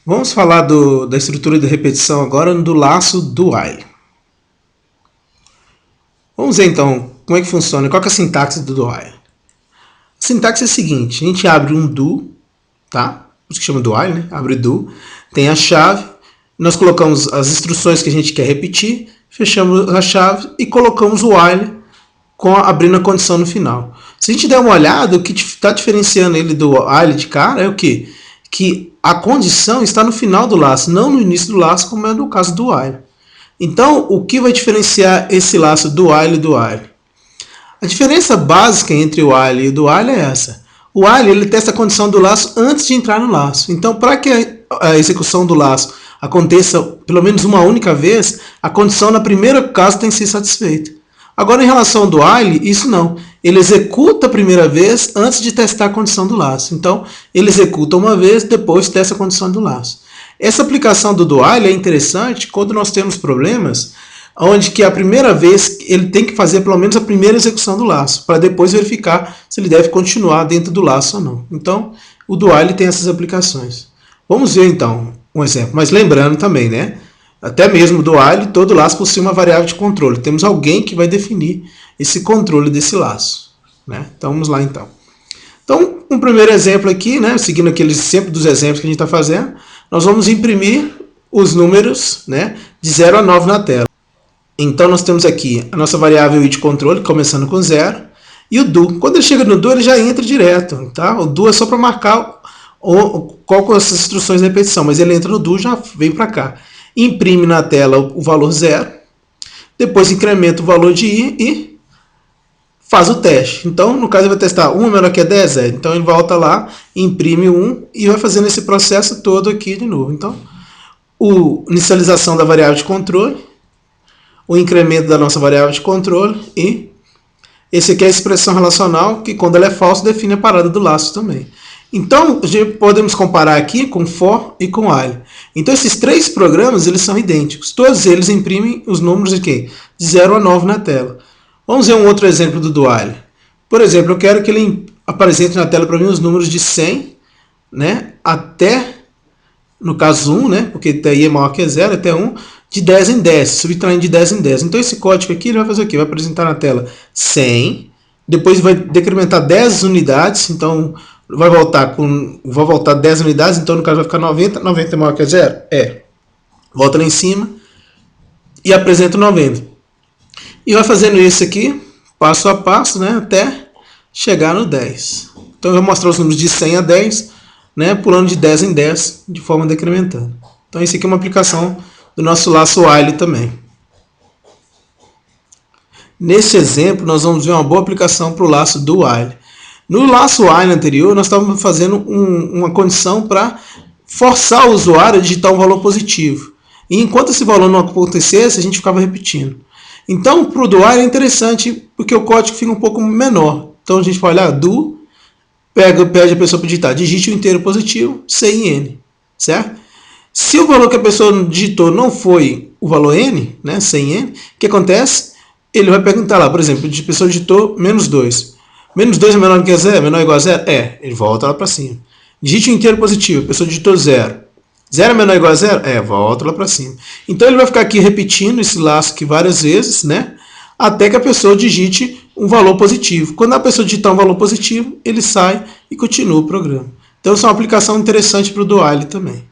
Vamos falar da estrutura de repetição agora do laço do while. Vamos ver então como é que funciona, qual que é a sintaxe do while. A sintaxe é a seguinte: a gente abre um do, tá? Por isso que chama do while, né? Abre do, tem a chave, nós colocamos as instruções que a gente quer repetir, fechamos a chave e colocamos o while abrindo a condição no final. Se a gente der uma olhada, o que está diferenciando ele do while de cara é o quê? Que a condição está no final do laço, não no início do laço, como é no caso do while. Então, o que vai diferenciar esse laço do while e do while? A diferença básica entre o while e o do while é essa. O while ele testa a condição do laço antes de entrar no laço. Então, para que a execução do laço aconteça pelo menos uma única vez, a condição na primeira caso tem que ser satisfeita. Agora, em relação ao do while, isso não. Ele executa a primeira vez antes de testar a condição do laço. Então, ele executa uma vez, depois testa a condição do laço. Essa aplicação do while é interessante quando nós temos problemas onde que a primeira vez ele tem que fazer pelo menos a primeira execução do laço, para depois verificar se ele deve continuar dentro do laço ou não. Então, o do while tem essas aplicações. Vamos ver então um exemplo, mas lembrando também, né? Até mesmo do while, todo laço possui uma variável de controle. Temos alguém que vai definir esse controle desse laço, né? Então vamos lá então. Então, um primeiro exemplo aqui, né? Seguindo aqueles sempre dos exemplos que a gente está fazendo, nós vamos imprimir os números, né, de 0 a 9 na tela. Então nós temos aqui a nossa variável i de controle, começando com 0, e o do. Quando ele chega no do, ele já entra direto, tá? O do é só para marcar qual com essas instruções de repetição, mas ele entra no do, já vem para cá. Imprime na tela o valor 0, depois incrementa o valor de i e faz o teste. Então, no caso, ele vai testar 1 menor que 10, então ele volta lá, imprime 1 e vai fazendo esse processo todo aqui de novo. Então, a inicialização da variável de controle, o incremento da nossa variável de controle e esse aqui é a expressão relacional que, quando ela é falsa, define a parada do laço também. Então, podemos comparar aqui com for e com while. Então, esses três programas eles são idênticos. Todos eles imprimem os números de quê? De 0 a 9 na tela. Vamos ver um outro exemplo do while. Por exemplo, eu quero que ele apresente na tela para mim os números de 100, né, até, no caso 1, né, porque até i é maior que 0, até 1, de 10 em 10, subtraindo de 10 em 10. Então, esse código aqui ele vai fazer o quê? Vai apresentar na tela 100, depois vai decrementar 10 unidades, então vai voltar 10 unidades, então no caso vai ficar 90, 90 é maior que 0? É. Volta lá em cima e apresenta o 90. E vai fazendo isso aqui, passo a passo, né, até chegar no 10. Então eu vou mostrar os números de 100 a 10, né, pulando de 10 em 10, de forma decrementando. Então isso aqui é uma aplicação do nosso laço while também. Nesse exemplo, nós vamos ver uma boa aplicação para o laço do while. No laço while anterior, nós estávamos fazendo uma condição para forçar o usuário a digitar um valor positivo. E enquanto esse valor não acontecesse, a gente ficava repetindo. Então, para o do while é interessante, porque o código fica um pouco menor. Então, a gente vai olhar do, pede a pessoa para digitar, digite o inteiro positivo, C em N, certo? Se o valor que a pessoa digitou não foi o valor N, né, C em N, o que acontece? Ele vai perguntar lá, por exemplo, a pessoa digitou menos 2. Menos 2 é menor que 0? Menor ou igual a 0? É. Ele volta lá para cima. Digite o inteiro positivo. A pessoa digitou 0. 0 é menor ou igual a 0? É. Volta lá para cima. Então, ele vai ficar aqui repetindo esse laço aqui várias vezes, né? Até que a pessoa digite um valor positivo. Quando a pessoa digitar um valor positivo, ele sai e continua o programa. Então, essa é uma aplicação interessante para o do while também.